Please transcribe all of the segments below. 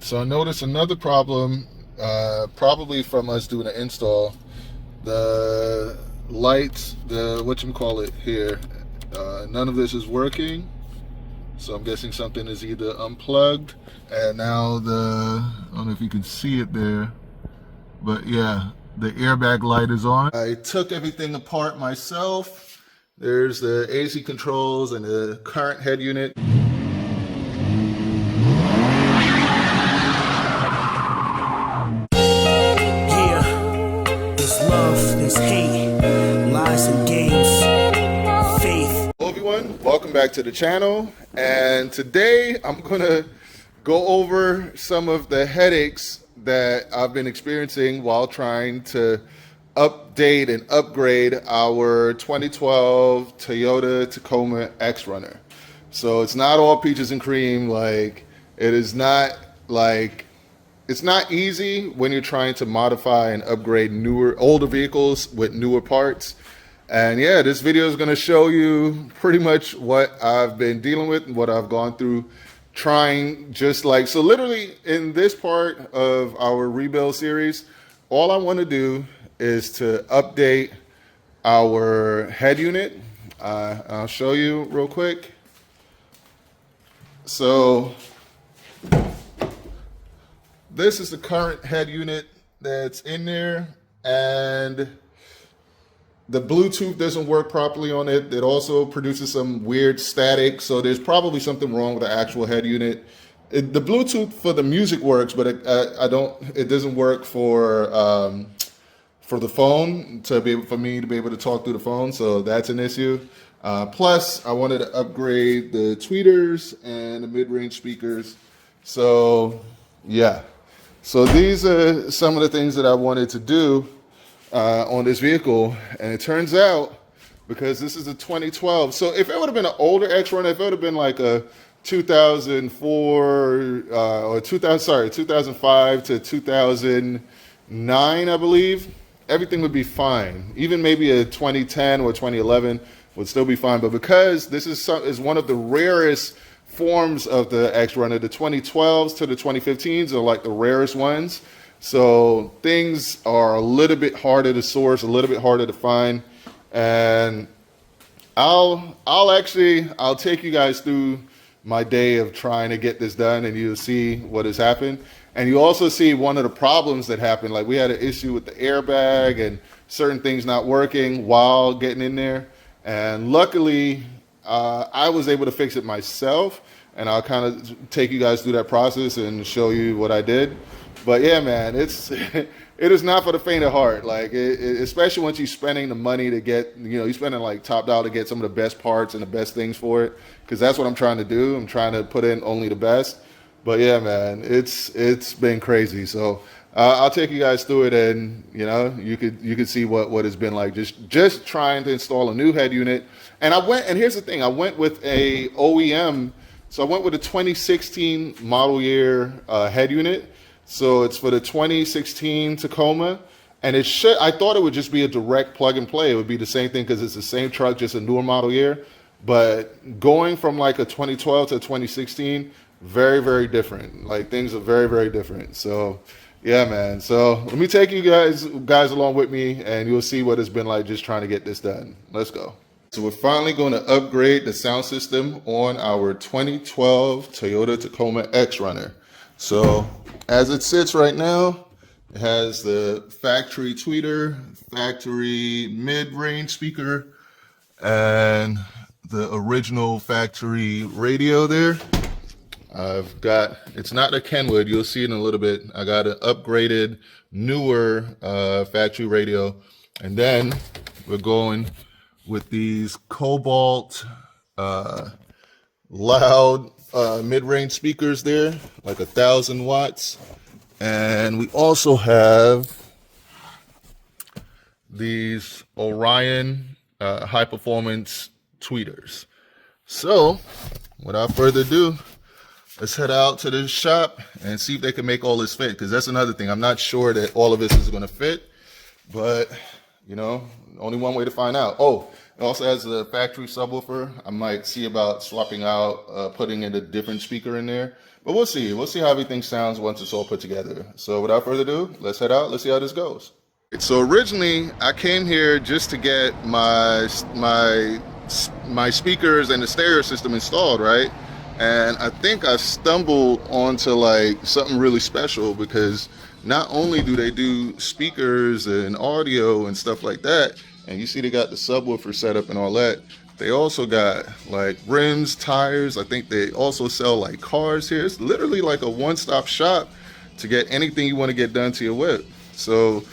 So I noticed another problem, probably from us doing an install. The lights, the whatchamacallit here, none of this is working. So I'm guessing something is either unplugged, and now I don't know if you can see it there, but yeah, the airbag light is on. I took everything apart myself. There's the AC controls and the current head unit. There's hate, lies and games, faith. Hello everyone, welcome back to the channel, and today I'm gonna go over some of the headaches that I've been experiencing while trying to update and upgrade our 2012 Toyota Tacoma X-Runner. So it's not all peaches and cream. Like, it is not like, it's not easy when you're trying to modify and upgrade older vehicles with newer parts. And yeah, this video is going to show you pretty much what I've been dealing with and what I've gone through trying, so literally in this part of our rebuild series, all I want to do is to update our head unit. I'll show you real quick. So this is the current head unit that's in there, and the Bluetooth doesn't work properly on it. It also produces some weird static, so there's probably something wrong with the actual head unit. The Bluetooth for the music works, but it doesn't work for the phone, for me to be able to talk through the phone, so that's an issue. Plus, I wanted to upgrade the tweeters and the mid-range speakers. So yeah. So these are some of the things that I wanted to do on this vehicle, and it turns out, because this is a 2012, so if it would have been an older X-Runner, if it would have been like a 2004 or 2005 to 2009, I believe, everything would be fine. Even maybe a 2010 or 2011 would still be fine. But because this is one of the rarest forms of the X-Runner, the 2012s to the 2015s are like the rarest ones. So things are a little bit harder to source, a little bit harder to find. And I'll take you guys through my day of trying to get this done, and you'll see what has happened. And you also see one of the problems that happened. Like, we had an issue with the airbag and certain things not working while getting in there. And luckily, I was able to fix it myself, and I'll kind of take you guys through that process and show you what I did. But yeah, man, it is not for the faint of heart. Like, especially once you're spending the money to get, you're spending like top dollar to get some of the best parts and the best things for it, because that's what I'm trying to do. I'm trying to put in only the best. But yeah, man, it's been crazy. So I'll take you guys through it, and you could see what it's been like just trying to install a new head unit. And here's the thing, I went with a OEM. So I went with a 2016 model year head unit. So it's for the 2016 Tacoma, and I thought it would just be a direct plug and play. It would be the same thing because it's the same truck, just a newer model year. But going from like a 2012 to a 2016, very, very different. Like, things are very, very different. So yeah, man. So let me take you guys along with me, and you'll see what it's been like just trying to get this done. Let's go. So we're finally going to upgrade the sound system on our 2012 Toyota Tacoma X-Runner. So as it sits right now, it has the factory tweeter, factory mid-range speaker, and the original factory radio there. It's not a Kenwood, you'll see it in a little bit. I got an upgraded, newer factory radio. And then we're going with these Cobalt loud mid-range speakers there, like 1,000 watts. And we also have these Orion high-performance tweeters. So without further ado, let's head out to the shop and see if they can make all this fit, because that's another thing. I'm not sure that all of this is going to fit, but only one way to find out. Oh, It also has the factory subwoofer. I might see about swapping out, putting in a different speaker in there. But we'll see. We'll see how everything sounds once it's all put together. So without further ado, let's head out. Let's see how this goes. So originally, I came here just to get my speakers and the stereo system installed, right? And I think I stumbled onto like something really special, because not only do they do speakers and audio and stuff like that, and you see they got the subwoofer set up and all that, they also got like rims, tires. I think they also sell like cars here. It's literally like a one-stop shop to get anything you want to get done to your whip. So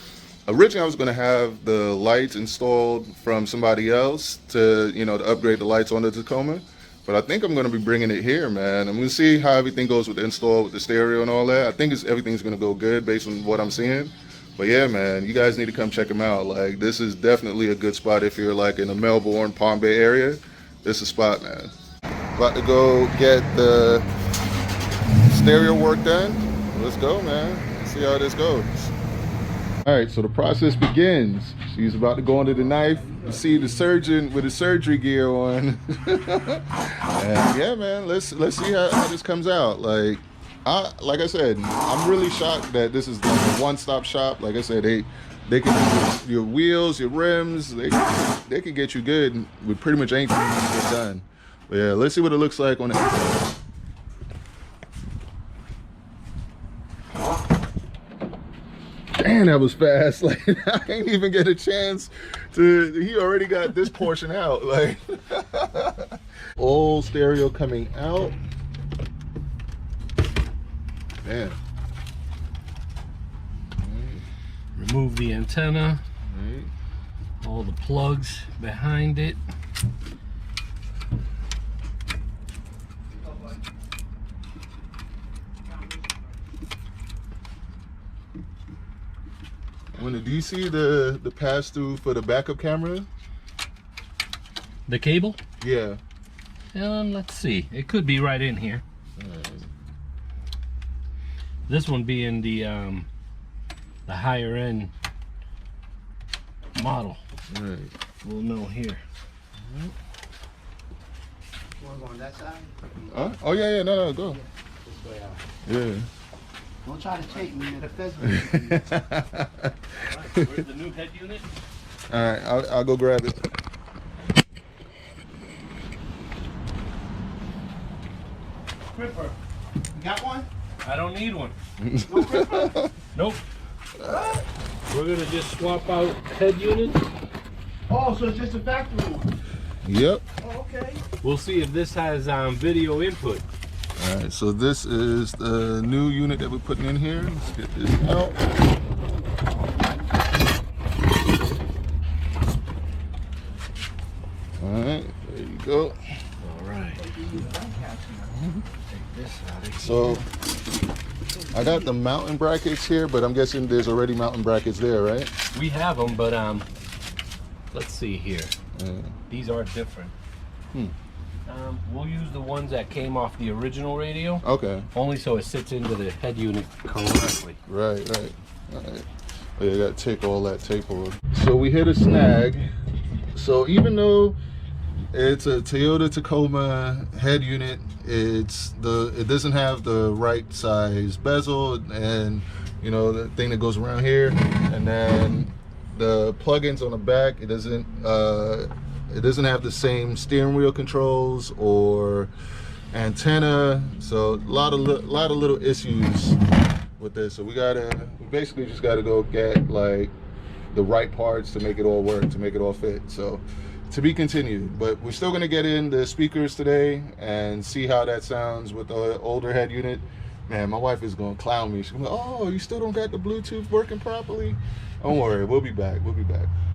originally I was going to have the lights installed from somebody else to, you know, to upgrade the lights on the Tacoma. But I think I'm going to be bringing it here, man. I'm going to see how everything goes with the install, with the stereo and all that. I think everything's going to go good based on what I'm seeing. But yeah, man, you guys need to come check them out. Like, this is definitely a good spot if you're like in the Melbourne, Palm Bay area. This is a spot, man. About to go get the stereo work done. Let's go, man. Let's see how this goes. All right, so the process begins. She's about to go under the knife. You see the surgeon with his surgery gear on. And yeah, man, let's see how this comes out. Like I said, I'm really shocked that this is like a one-stop shop. Like I said, they can do your wheels, your rims. They can get you good with pretty much anything you can get done. But yeah, let's see what it looks like on it. Damn, that was fast. Like, I ain't even get a chance to, he already got this portion out. Like, old stereo coming out. Damn. Remove the antenna, all the plugs behind it. Do you see the pass through for the backup camera? The cable? Yeah. Let's see. It could be right in here. Right. This one being the higher end model. Right. We'll know here. Right. Want to go on that side? Huh? Oh yeah, no, go. This way out. Yeah. Don't try to take me to the festival. Where's the new head unit? All right, I'll go grab it. Cripper, you got one? I don't need one. No cripper? Nope. We're gonna just swap out head unit. Oh, so it's just a factory one? Yep. Oh, okay. We'll see if this has video input. All right, so this is the new unit that we're putting in here. Let's get this out. All right, there you go. All right. Take this out. So I got the mounting brackets here, but I'm guessing there's already mounting brackets there, right? We have them, but let's see here. Yeah. These are different. We'll use the ones that came off the original radio. Okay. Only so it sits into the head unit correctly. Right. All right. Oh, yeah, I got to take all that tape off. So we hit a snag. So even though it's a Toyota Tacoma head unit, it doesn't have the right size bezel, and you know, the thing that goes around here, and then the plugins on the back, it doesn't have the same steering wheel controls or antenna. So a lot of little issues with this. So we basically just gotta go get like the right parts to make it all work, to make it all fit. So to be continued, but we're still gonna get in the speakers today and see how that sounds with the older head unit. Man, my wife is gonna clown me. She's gonna go, oh, you still don't got the Bluetooth working properly? Don't worry, we'll be back.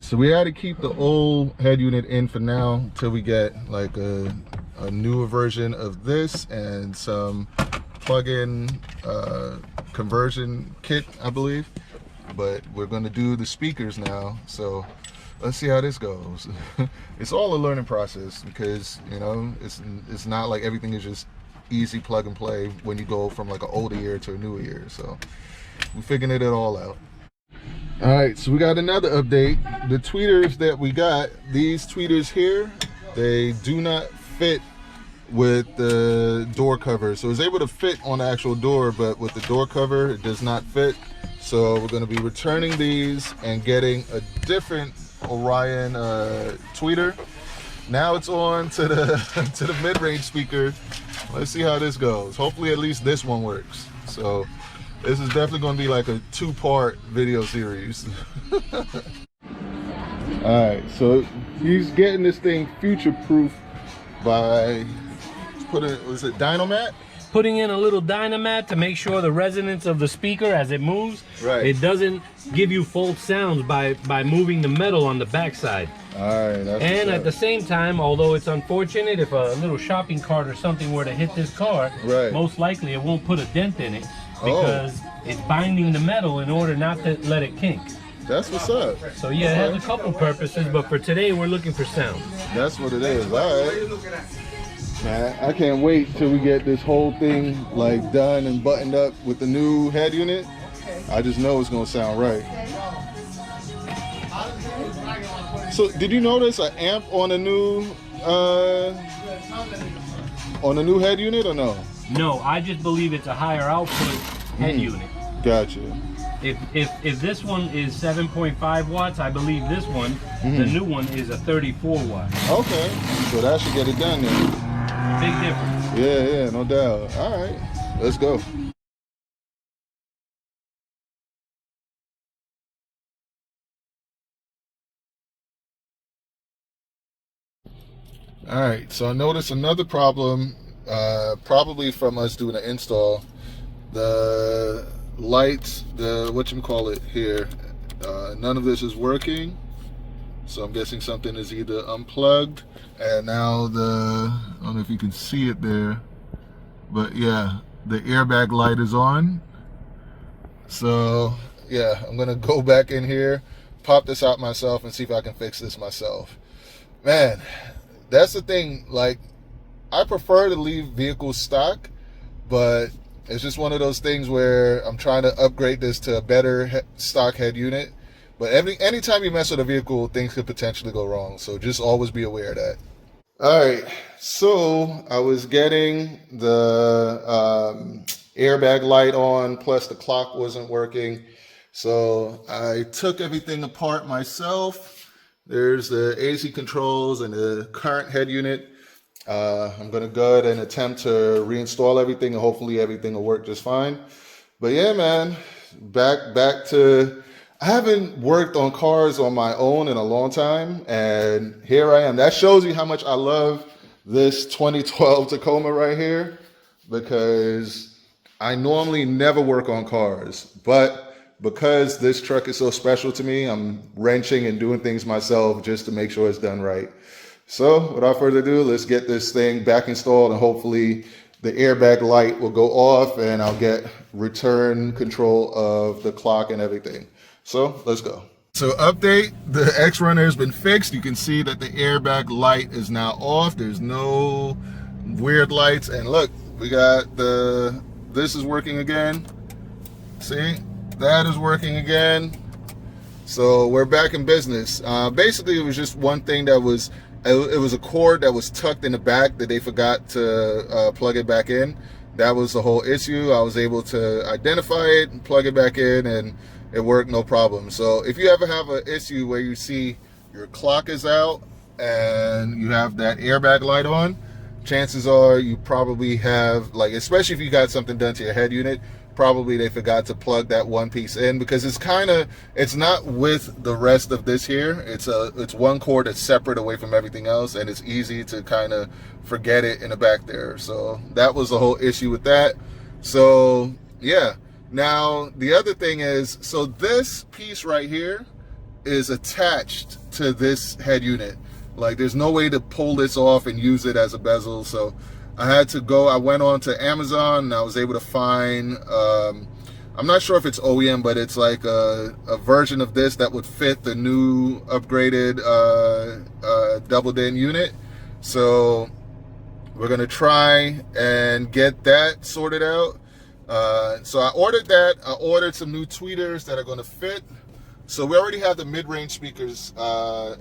So we had to keep the old head unit in for now till we get like a newer version of this and some plug-in conversion kit, I believe. But we're gonna do the speakers now, so let's see how this goes. It's all a learning process because, you know, it's not like everything is just easy plug and play when you go from like an older year to a newer year. So we're figuring it all out. All right, so we got another update. The tweeters that we got, these tweeters here, they do not fit with the door cover. So it's able to fit on the actual door, but with the door cover, it does not fit. So we're going to be returning these and getting a different Orion tweeter. Now it's on to the to the mid-range speaker. Let's see how this goes. Hopefully at least this one works. So this is definitely going to be like a 2-part video series. Alright, so he's getting this thing future-proof by putting, was it Dynamat? Putting in a little Dynamat to make sure the resonance of the speaker as it moves, Right. it doesn't give you false sounds by moving the metal on the backside. Alright, that's And what's at the up. same time, although it's unfortunate, if a little shopping cart or something were to hit this car, Right. most likely it won't put a dent in it Oh. because it's binding the metal in order not to let it kink. That's what's up. So yeah, it has a couple purposes, but for today we're looking for sound. That's what it is. Alright. Man, I can't wait till we get this whole thing like done and buttoned up with the new head unit. I just know it's gonna sound right. So did you notice an amp on a new head unit or no? No, I just believe it's a higher output head unit. Gotcha. If this one is 7.5 watts, I believe this one, the new one, is a 34 watt. Okay. So that should get it done then. Big difference. Yeah, no doubt. Alright. Let's go. Alright, so I noticed another problem, probably from us doing an install. The lights, the whatchamacallit here, none of this is working. So I'm guessing something is either unplugged, and now I don't know if you can see it there, but yeah, the airbag light is on. So yeah, I'm gonna go back in here, pop this out myself, and see if I can fix this myself. Man, that's the thing, like, I prefer to leave vehicles stock, but it's just one of those things where I'm trying to upgrade this to a better stock head unit. But anytime you mess with a vehicle, things could potentially go wrong. So just always be aware of that. All right. So I was getting the airbag light on, plus the clock wasn't working. So I took everything apart myself. There's the AC controls and the current head unit. I'm going to go ahead and attempt to reinstall everything, and hopefully everything will work just fine. But yeah, man, back to... I haven't worked on cars on my own in a long time, and here I am. That shows you how much I love this 2012 Tacoma right here, because I normally never work on cars, but because this truck is so special to me, I'm wrenching and doing things myself just to make sure it's done right. So without further ado, let's get this thing back installed, and hopefully the airbag light will go off and I'll get return control of the clock and everything. So let's go. So update, the X runner has been fixed. You can see that the airbag light is now off. There's no weird lights. And look, we got this is working again. See, that is working again. So we're back in business. Basically, it was just one thing that was, it was a cord that was tucked in the back that they forgot to plug it back in. That was the whole issue. I was able to identify it and plug it back in, and it worked no problem. So if you ever have an issue where you see your clock is out and you have that airbag light on, chances are you probably have, like, especially if you got something done to your head unit, probably they forgot to plug that one piece in, because it's not with the rest of this here. It's one cord that's separate away from everything else, and it's easy to kind of forget it in the back there. So that was the whole issue with that. So yeah. Now, the other thing is, so this piece right here is attached to this head unit. Like, there's no way to pull this off and use it as a bezel. So I went on to Amazon, and I was able to find, I'm not sure if it's OEM, but it's like a version of this that would fit the new upgraded double DIN unit. So we're going to try and get that sorted out. So I ordered that. I ordered some new tweeters that are going to fit. So we already have the mid-range speakers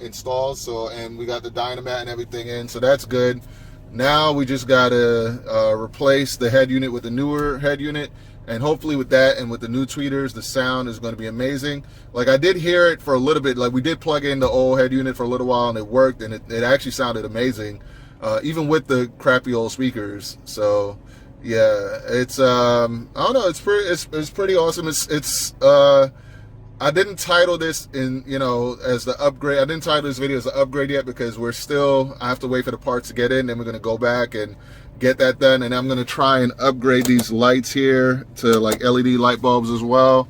installed, so, and we got the Dynamat and everything in, so that's good. Now we just gotta replace the head unit with the newer head unit, and hopefully with that and with the new tweeters, the sound is going to be amazing. Like, I did hear it for a little bit. Like, we did plug in the old head unit for a little while and it worked, and it actually sounded amazing, even with the crappy old speakers. So yeah, it's I don't know, it's pretty awesome. It's I didn't title this as the upgrade. I didn't title this video as the upgrade yet because I have to wait for the parts to get in, then we're going to go back and get that done, and I'm going to try and upgrade these lights here to like LED light bulbs as well,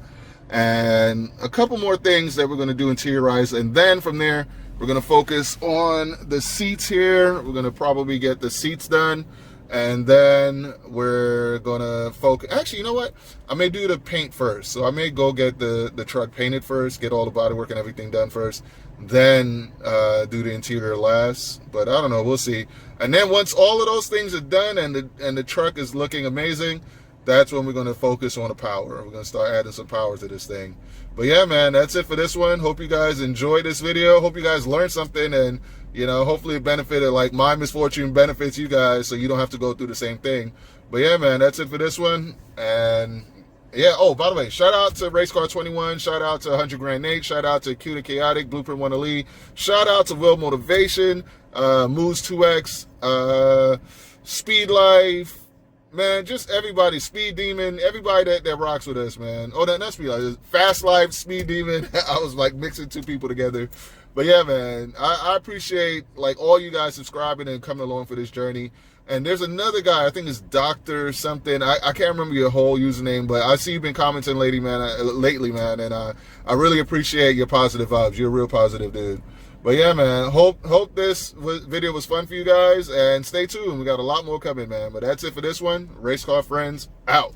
and a couple more things that we're going to do interiorize, and then from there we're going to focus on the seats here. We're going to probably get the seats done, and then we're gonna focus. Actually, you know what? I may do the paint first. So I may go get the truck painted first, get all the bodywork and everything done first, then do the interior last. But I don't know, we'll see. And then once all of those things are done and the truck is looking amazing, that's when we're gonna focus on the power. We're gonna start adding some power to this thing. But yeah, man, that's it for this one. Hope you guys enjoyed this video. Hope you guys learned something, and hopefully it benefited, like my misfortune benefits you guys, so you don't have to go through the same thing. But yeah, man, that's it for this one. And yeah, oh, by the way, shout out to RaceCar21, shout out to 100 Grand Nate, shout out to Q the Chaotic, Blueprint 1 Elite, shout out to Will Motivation, Moose 2X, Speed Life, man, just everybody, Speed Demon, everybody that rocks with us, man. Oh, that's Speed Life, Fast Life, Speed Demon. I was like mixing two people together. But yeah, man, I appreciate like all you guys subscribing and coming along for this journey. And there's another guy, I think it's Dr. something. I can't remember your whole username, but I see you've been commenting lately, man, and I really appreciate your positive vibes. You're a real positive dude. But yeah, man, hope this video was fun for you guys, and stay tuned. We got a lot more coming, man. But that's it for this one. Race Car Friends, out.